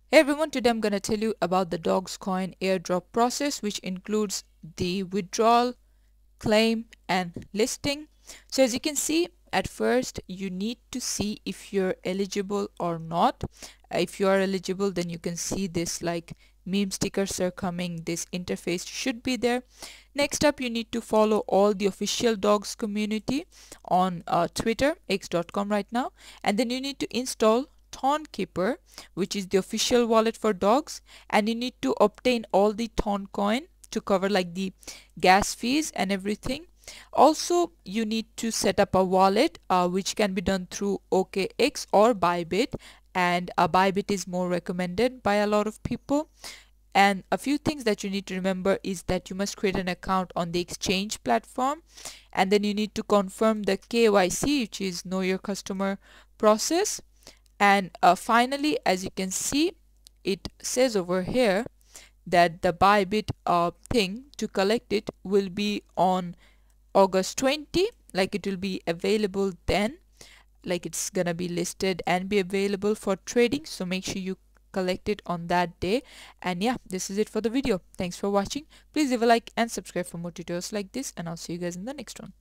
Hey everyone, today I'm gonna tell you about the Dogs Coin airdrop process, which includes the withdrawal, claim, and listing. So as you can see, at first you need to see if you're eligible or not. If you are eligible, then you can see this like meme stickers are coming. This interface should be there. Next up, you need to follow all the official dogs community on Twitter, x.com right now, and then you need to install Keeper, which is the official wallet for dogs, and you need to obtain all the coin to cover like the gas fees and everything. Also, you need to set up a wallet which can be done through OKX or Bybit, and Bybit is more recommended by a lot of people. And a few things that you need to remember is that you must create an account on the exchange platform, and then you need to confirm the KYC, which is know your customer process. And finally, as you can see, it says over here that the Bybit thing to collect it will be on August 20, like it will be available then, like it's gonna be listed and be available for trading. So make sure you collect it on that day. And yeah, this is it for the video. Thanks for watching. Please leave a like and subscribe for more tutorials like this, and I'll see you guys in the next one.